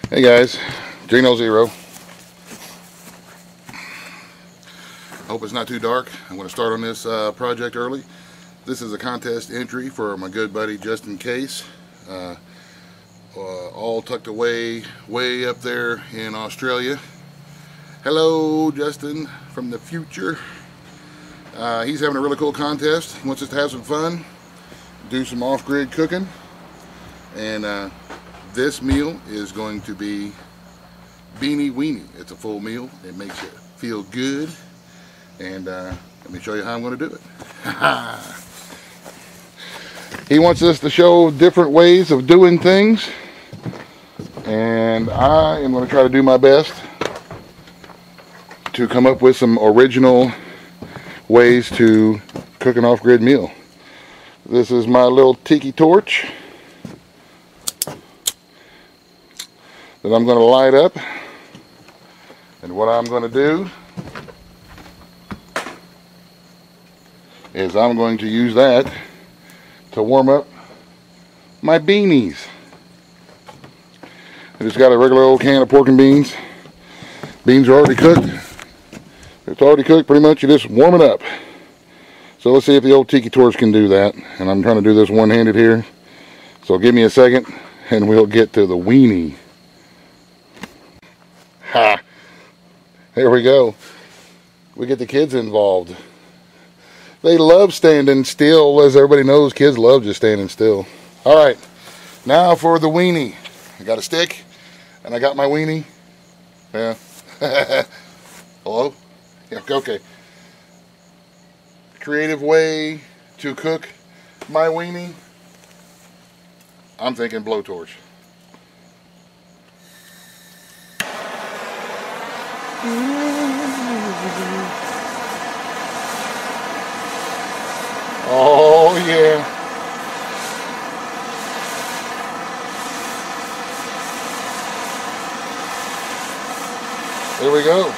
Hey guys, Gino Zero. Hope it's not too dark. I'm going to start on this project early. This is a contest entry for my good buddy Justin Case. All tucked away way up there in Australia. Hello Justin from the future. He's having a really cool contest. He wants us to have some fun, do some off-grid cooking, and this meal is going to be beanie weenie. It's a full meal. It makes you feel good, and let me show you how I'm going to do it. He wants us to show different ways of doing things, and I am going to try to do my best to come up with some original ways to cook an off-grid meal. This is my little Tiki torch that I'm going to light up, and what I'm going to do is I'm going to use that to warm up my beanies. I just got a regular old can of pork and beans. Beans are already cooked. It's already cooked pretty much. You just warm it up. So let's see if the old Tiki torch can do that. And I'm trying to do this one-handed here. So give me a second and we'll get to the weenie. Ha! There we go. We get the kids involved. They love standing still. As everybody knows, kids love just standing still. Alright, now for the weenie. I got a stick and I got my weenie. Yeah. Hello? Yeah, okay. Creative way to cook my weenie. I'm thinking blowtorch. Oh yeah. There we go.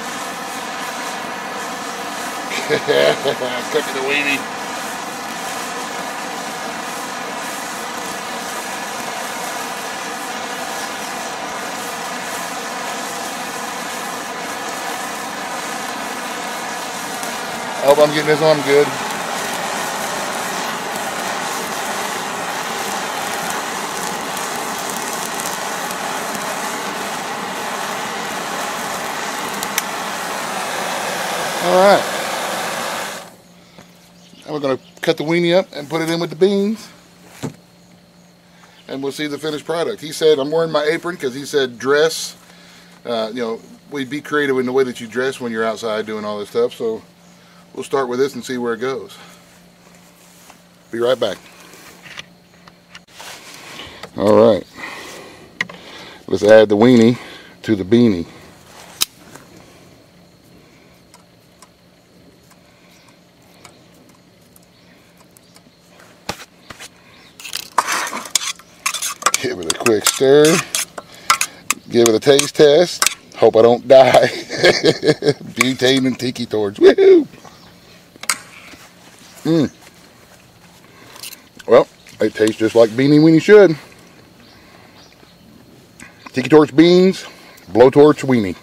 Cooking the weenie. I hope I'm getting this on good. Alright. Now we're going to cut the weenie up and put it in with the beans. And we'll see the finished product. He said, I'm wearing my apron because he said dress. You know, we'd be creative in the way that you dress when you're outside doing all this stuff. So we'll start with this and see where it goes. Be right back. Alright. Let's add the weenie to the beanie. Give it a quick stir. Give it a taste test. Hope I don't die. Butane and Tiki torch. Woohoo! Well, it tastes just like beanie weenie should. Tiki torch beans, blowtorch weenie.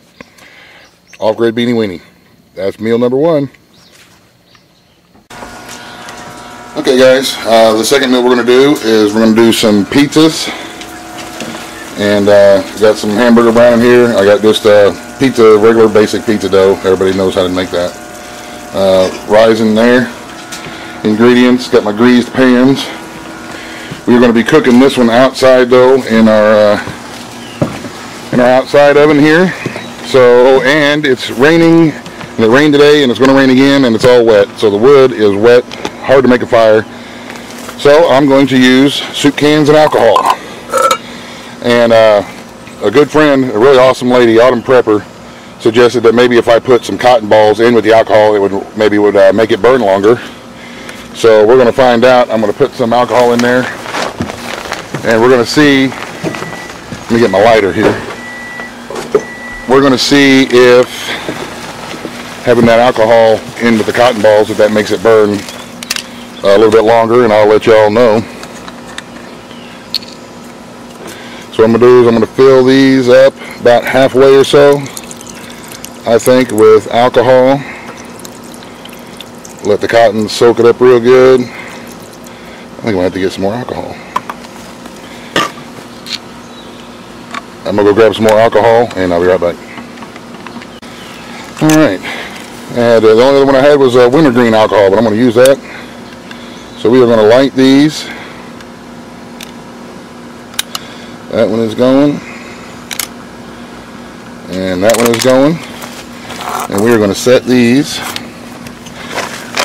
Off-grid beanie weenie. That's meal number one. Okay guys, the second meal we're going to do is we're going to do some pizzas. And got some hamburger brown in here. I got just pizza, regular basic pizza dough. Everybody knows how to make that. Rice in there. Ingredients. Got my greased pans. We're going to be cooking this one outside though in our outside oven here. So, and it's raining. And it rained today, and it's going to rain again, and it's all wet. So the wood is wet, hard to make a fire. So I'm going to use soup cans and alcohol. And a good friend, a really awesome lady, Autumn Prepper, suggested that maybe if I put some cotton balls in with the alcohol, it would maybe make it burn longer. So we're going to find out. I'm going to put some alcohol in there, and we're going to see. Let me get my lighter here. We're going to see if having that alcohol in with the cotton balls, if that makes it burn a little bit longer, and I'll let y'all know. So So what I'm going to do is I'm going to fill these up about halfway or so, I think, with alcohol. Let the cotton soak it up real good. I think I'm going to have to get some more alcohol. I'm going to go grab some more alcohol and I'll be right back. Alright, the only other one I had was wintergreen alcohol, but I'm going to use that. So we are going to light these. That one is going. And that one is going. And we are going to set these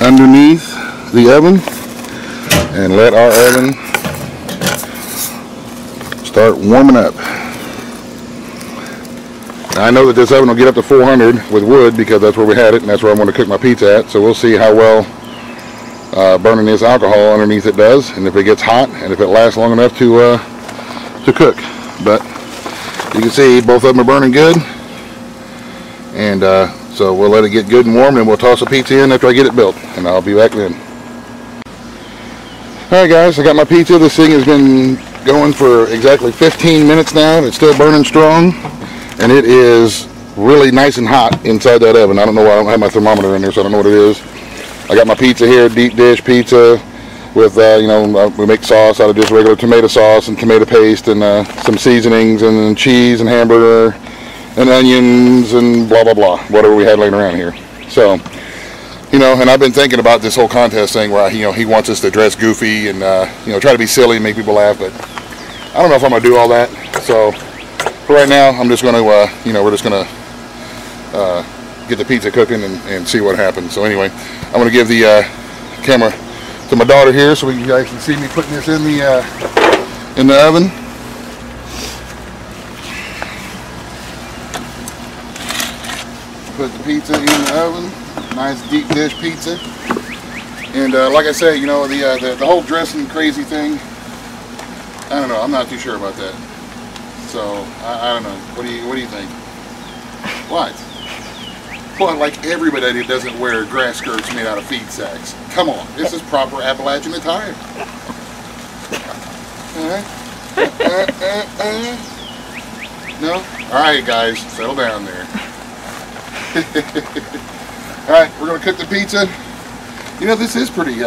underneath the oven and let our oven start warming up. Now, I know that this oven will get up to 400 with wood because that's where we had it and that's where I'm going to cook my pizza at. So we'll see how well burning this alcohol underneath it does, and if it gets hot and if it lasts long enough to cook. But you can see both of them are burning good, and so we'll let it get good and warm and we'll toss the pizza in after I get it built, and I'll be back then. Alright guys, I got my pizza. This thing has been going for exactly 15 minutes now and it's still burning strong, and it is really nice and hot inside that oven. I don't know why I don't have my thermometer in there, so I don't know what it is. I got my pizza here, deep dish pizza with, you know, we make sauce out of just regular tomato sauce and tomato paste and some seasonings and cheese and hamburger and onions and blah blah blah, whatever we had laying around here. So, you know, and I've been thinking about this whole contest thing where, you know, he wants us to dress goofy and, you know, try to be silly and make people laugh, but I don't know if I'm going to do all that. So, for right now, I'm just going to, you know, we're just going to get the pizza cooking and see what happens. So anyway, I'm going to give the camera to my daughter here so you guys can see me putting this in the oven. Put the pizza in the oven, nice deep dish pizza. And like I say, you know, the whole dressing crazy thing, I don't know, I'm not too sure about that. So I don't know. What do you think? What? Well, like everybody that doesn't wear grass skirts made out of feed sacks. Come on, this is proper Appalachian attire. No? Alright guys, settle down there. Alright, we're going to cook the pizza. You know, this is pretty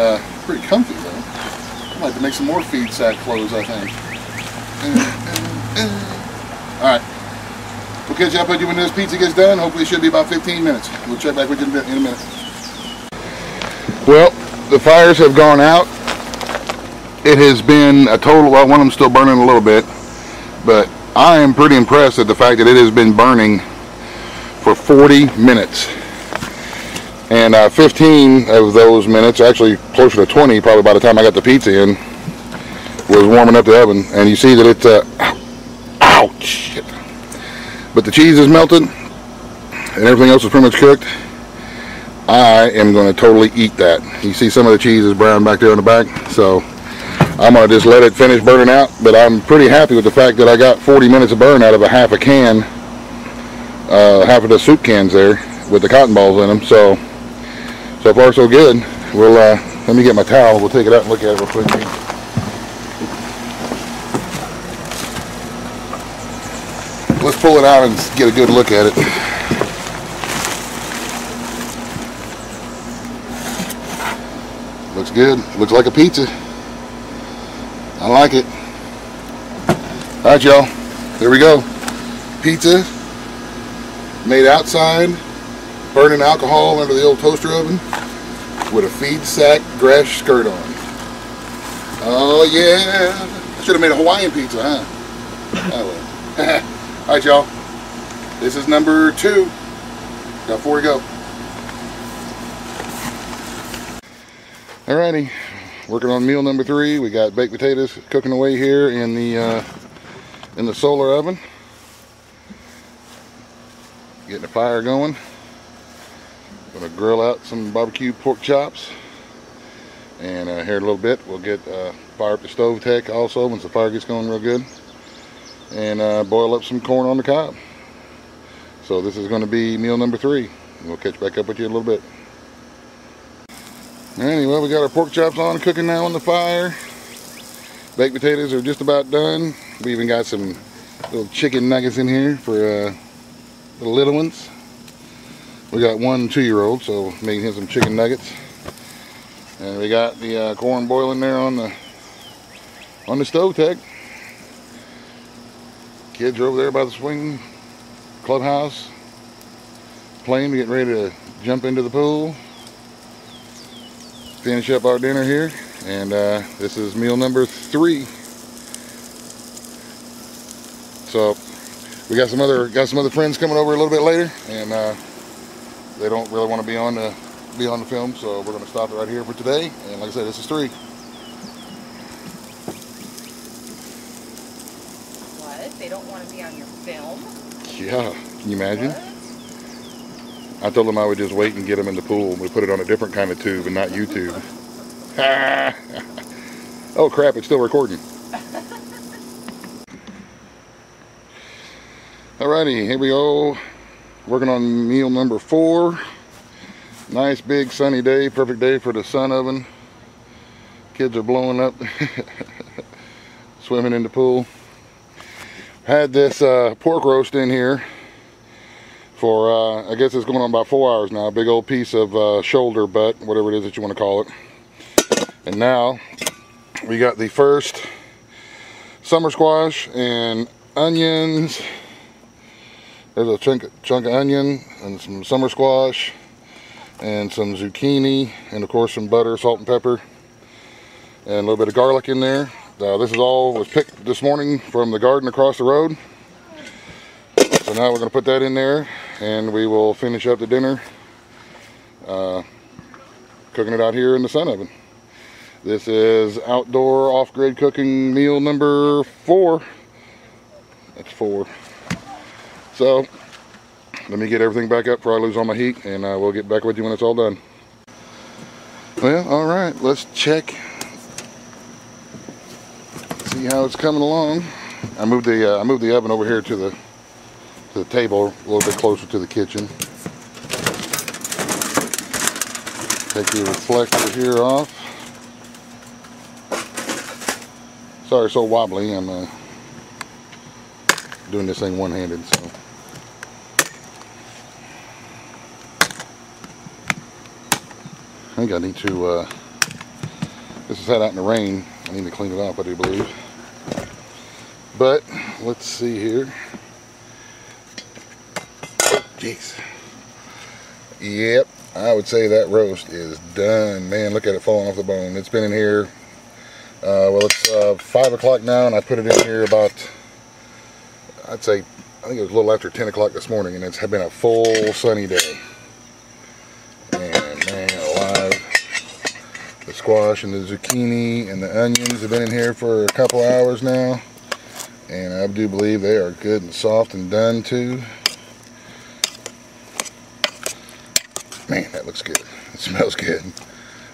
comfy though. I might have to make some more feed sack clothes, I think. Alright. We'll catch up with you when this pizza gets done. Hopefully it should be about 15 minutes. We'll check back with you in a minute. Well, the fires have gone out. It has been a total, well, one of them still burning a little bit, but I am pretty impressed at the fact that it has been burning for 40 minutes. And 15 of those minutes, actually closer to 20 probably by the time I got the pizza in, was warming up the oven. And you see that it's, ouch! But the cheese is melted and everything else is pretty much cooked. I am going to totally eat that. You see some of the cheese is brown back there in the back, so I'm going to just let it finish burning out. But I'm pretty happy with the fact that I got 40 minutes of burn out of a half a can, half of the soup cans there with the cotton balls in them. So far so good. We'll let me get my towel. We'll take it out and look at it real quick. Let's pull it out and get a good look at it. Looks good. Looks like a pizza. I like it. Alright y'all, there we go. Pizza made outside, burning alcohol under the old toaster oven with a feed sack grass skirt on. Oh yeah. I should have made a Hawaiian pizza, huh? Oh well. Alright y'all, this is number 2. Got 4 to go. Alrighty, working on meal number 3. We got baked potatoes cooking away here in the solar oven. Getting the fire going. Gonna grill out some barbecue pork chops. And here in a little bit we'll get fire up the stove tech also once the fire gets going real good. And boil up some corn on the cob. So this is going to be meal number 3. We'll catch back up with you in a little bit. Anyway, we got our pork chops on, cooking now on the fire. Baked potatoes are just about done. We even got some Little chicken nuggets in here for the little ones. We got 1 2-year-old, so making him some chicken nuggets. And we got the corn boiling there on the stove tech. Kids are over there by the swing clubhouse playing, getting ready to jump into the pool. Finish up our dinner here, and this is meal number 3. So we got some other friends coming over a little bit later, and they don't really want to be on the film, so we're going to stop it right here for today. And like I said, this is 3. What? They don't want to be on your film? Yeah, can you imagine? What? I told them I would just wait and get them in the pool. We put it on a different kind of tube and not YouTube. Oh crap, it's still recording. Alrighty, here we go. Working on meal number 4. Nice big sunny day, perfect day for the sun oven. Kids are blowing up, swimming in the pool. Had this pork roast in here for, I guess it's going on about 4 hours now. Big old piece of shoulder butt, whatever it is that you want to call it. And now we got the first summer squash and onions. There's a chunk of onion and some summer squash and some zucchini, and of course some butter, salt and pepper, and a little bit of garlic in there. This was picked this morning from the garden across the road. So now we're going to put that in there, and we will finish up the dinner cooking it out here in the sun oven. This is outdoor off-grid cooking meal number 4. That's 4. So let me get everything back up before I lose all my heat, and we'll get back with you when it's all done. Well, all right, let's check. See how it's coming along. I moved the oven over here to the table, a little bit closer to the kitchen. Take the reflector here off. Sorry, it's so wobbly. I'm doing this thing one-handed, so. I think I need to, this is had out in the rain. I need to clean it off, I do believe. But, let's see here. Jeez. Yep, I would say that roast is done. Man, look at it falling off the bone. It's been in here, well, it's 5 o'clock now, and I put it in here about, I'd say, I think it was a little after 10 o'clock this morning, and it's been a full sunny day. And man, alive. The squash and the zucchini and the onions have been in here for a couple hours now, and I do believe they are good and soft and done too. Man, that looks good. It smells good.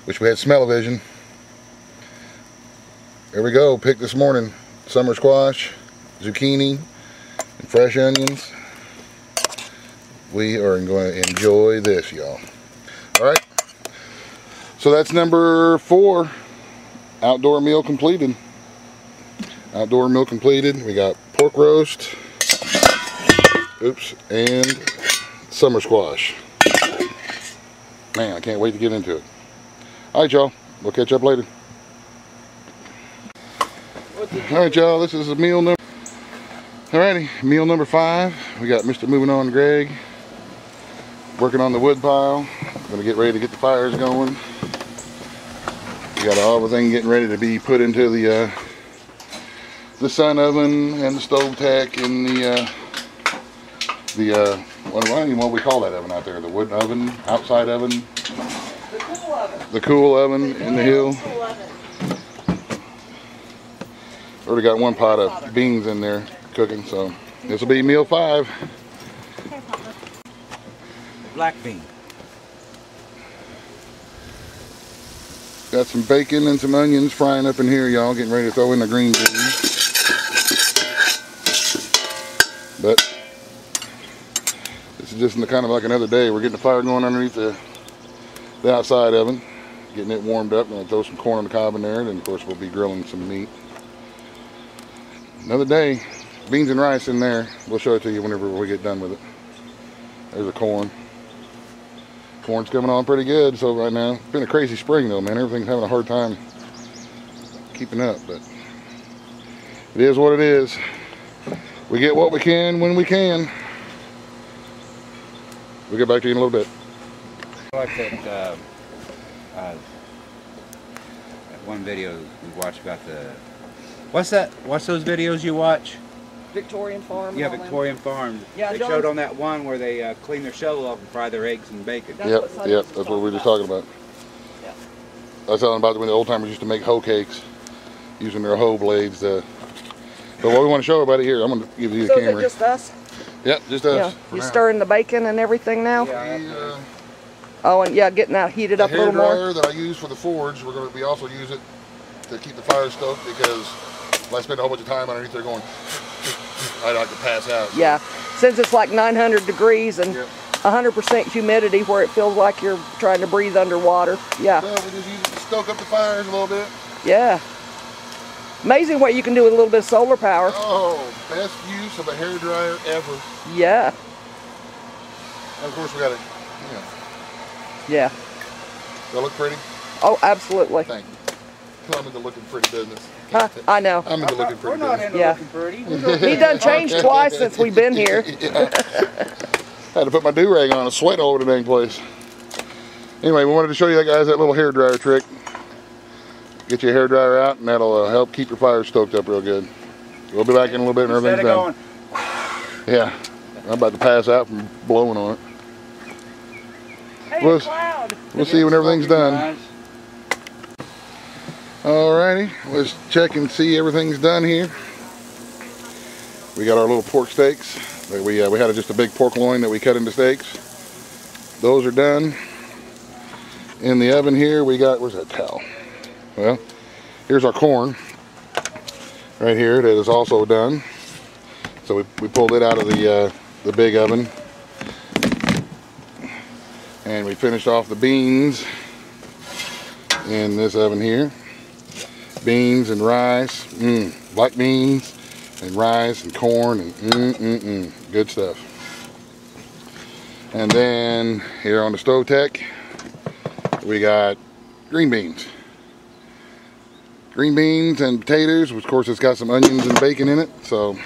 Wish we had smell-o-vision. There we go, picked this morning. Summer squash, zucchini, and fresh onions. We are going to enjoy this, y'all. Alright, so that's number 4. Outdoor meal completed. Outdoor meal completed. We got pork roast, oops, and summer squash. Man, I can't wait to get into it. Alright, y'all, we'll catch up later. Alright, y'all, this is a meal number. Alrighty, meal number 5. We got Mr. Moving On Greg working on the wood pile. Gonna get ready to get the fires going. We got everything getting ready to be put into the sun oven and the stove tech and what we call that oven out there? The wood oven, outside oven. The cool oven. The cool oven in the hill. Cool oven. Already got 1 pot of beans in there cooking, so this will be meal 5. Okay, Papa. Black bean. Got some bacon and some onions frying up in here, y'all. Getting ready to throw in the green beans. But this is just kind of like another day. We're getting the fire going underneath the outside oven, getting it warmed up. Gonna throw some corn on the cob in there, and then of course we'll be grilling some meat. Another day. beans and rice in there. We'll show it to you whenever we get done with it. There's a corn. Corn's coming on pretty good. So right now, it's been a crazy spring though, man. Everything's having a hard time keeping up, but it is what it is. We get what we can when we can. We'll get back to you in a little bit. Like that one video we watched about the... What's that? What's those videos you watch? Victorian farm. Yeah, and all Victorian farm. Yeah, they John- showed on that one where they clean their shovel off and fry their eggs and bacon. That's Yep, what Sonny yep, was that's what we were just talking talking about. Yeah. I was telling about when the old timers used to make hoe cakes using their hoe blades. But what we want to show everybody here, I'm going to give you So the is camera. it just us? Yep, just us. Yeah. for You now. stirring the bacon and everything now? Yeah. Oh, and yeah, getting that heated up a little more. The hair dryer that I use for the forge, we also use it to keep the fire stoked, because if I spend a whole bunch of time underneath there going, I'd like to pass out. Yeah, since it's like 900 degrees and Yep. 100% humidity where it feels like you're trying to breathe underwater. Yeah, So we just use it to stoke up the fires a little bit. yeah. Amazing what you can do with a little bit of solar power. Oh, best use of a hair dryer ever. Yeah, And of course we got it. yeah. Does that look pretty? Oh, absolutely. Thank you. I'm into looking pretty business. Huh, I know. I'm into looking We're pretty not business. into Yeah. looking pretty. We're looking He done changed twice since we've been here. Yeah. Had to put my do-rag on, a sweat all over the dang place. Anyway, we wanted to show you guys that little hair dryer trick. Get your hair dryer out, and that'll help keep your fire stoked up real good. We'll be back in a little bit and Instead everything's of done. going, Yeah, I'm about to pass out from blowing on it. Hey, We'll- cloud. We'll see when everything's done. Guys. Alrighty, let's check and see everything's done here. We got our little pork steaks. We had just a big pork loin that we cut into steaks. Those are done. In the oven here, we got, where's that towel? Well, here's our corn right here that is also done. So we pulled it out of the big oven. And we finished off the beans in this oven here. Beans and rice, black beans and rice and corn and good stuff. And then here on the stove tech, we got green beans. Green beans and potatoes, of course it's got some onions and bacon in it. So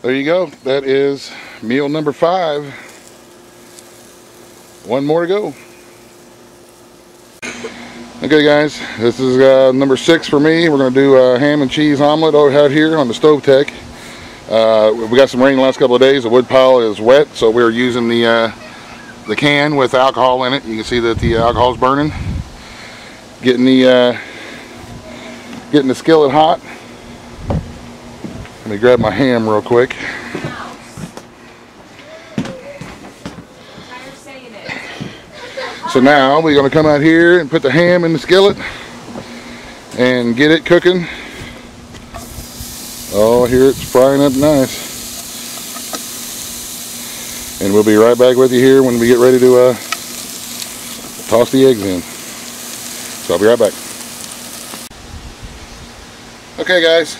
there you go. That is meal number 5. One more to go. Okay guys, this is number 6 for me. We're going to do a ham and cheese omelet out here on the stove tech. We got some rain the last couple of days. The wood pile is wet, so we're using the can with alcohol in it. You can see that the alcohol is burning. Getting the skillet hot. Let me grab my ham real quick. So now we're going to come out here and put the ham in the skillet and get it cooking. Oh, here it's frying up nice. And we'll be right back with you here when we get ready to toss the eggs in. So I'll be right back. Okay guys,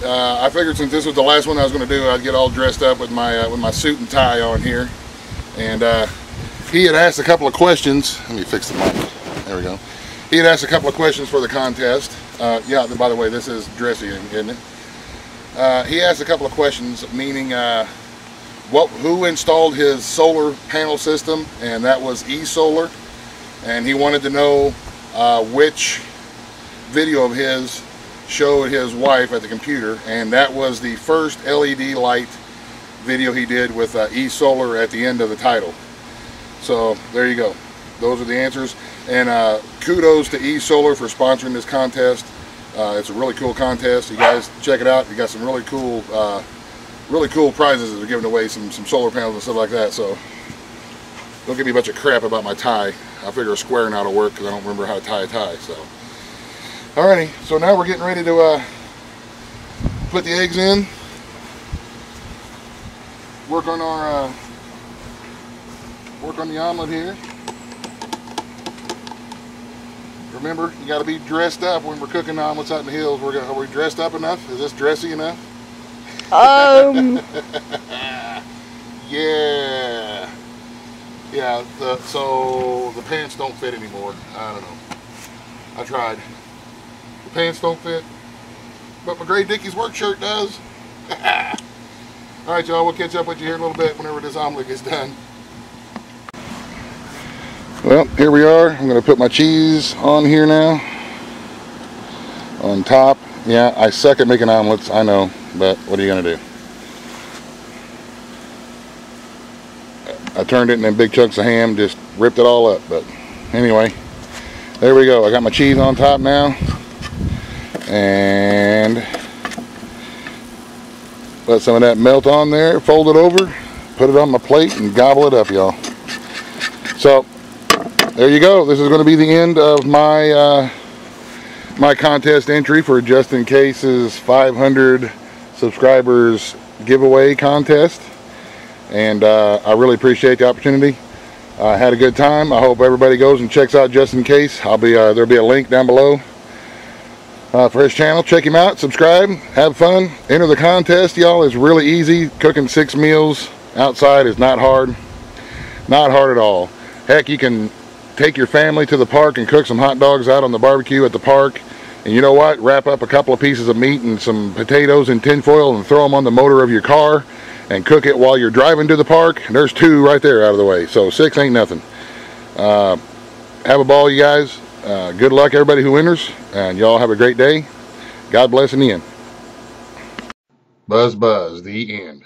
I figured since this was the last one I was going to do, I'd get all dressed up with my suit and tie on here. And he had asked a couple of questions. Let me fix the mic. There we go. He had asked a couple of questions for the contest. Yeah, by the way, this is dressy, isn't it? He asked a couple of questions, meaning who installed his solar panel system, and that was eSolar. And he wanted to know which video of his showed his wife at the computer, and that was the first LED light video he did with eSolar at the end of the title. So there you go. Those are the answers. And kudos to eSolar for sponsoring this contest. It's a really cool contest. You guys check it out. You got some really cool prizes that are giving away, some solar panels and stuff like that. So don't give me a bunch of crap about my tie. I figure a square now will work because I don't remember how to tie a tie. So alrighty. So now we're getting ready to put the eggs in. Work on the omelet here. Remember, you got to be dressed up when we're cooking omelets out in the hills. Are we dressed up enough? Is this dressy enough? Yeah. Yeah, so the pants don't fit anymore. I don't know. I tried. The pants don't fit, but my Gray Dickies work shirt does. Alright, y'all, we'll catch up with you here in a little bit whenever this omelet gets done. Well, here we are. I'm going to put my cheese on here now. On top. Yeah, I suck at making omelets, I know, but what are you going to do? I turned it in big chunks of ham, just ripped it all up, but anyway, there we go. I got my cheese on top now, and let some of that melt on there, fold it over, put it on my plate, and gobble it up, y'all. So, there you go. This is going to be the end of my my contest entry for Just In Case's 500 subscribers giveaway contest. And I really appreciate the opportunity. I had a good time. I hope everybody goes and checks out Just In Case. There'll be a link down below for his channel. Check him out, subscribe, have fun, enter the contest, y'all. It's really easy. Cooking 6 meals outside is not hard. Not hard at all. Heck, you can take your family to the park and cook some hot dogs out on the barbecue at the park. And you know what? Wrap up a couple of pieces of meat and some potatoes in tin foil and throw them on the motor of your car and cook it while you're driving to the park. There's 2 right there out of the way, so 6 ain't nothing. Have a ball, you guys. Good luck everybody who enters, and y'all have a great day. God bless in the end. Buzz buzz, the end.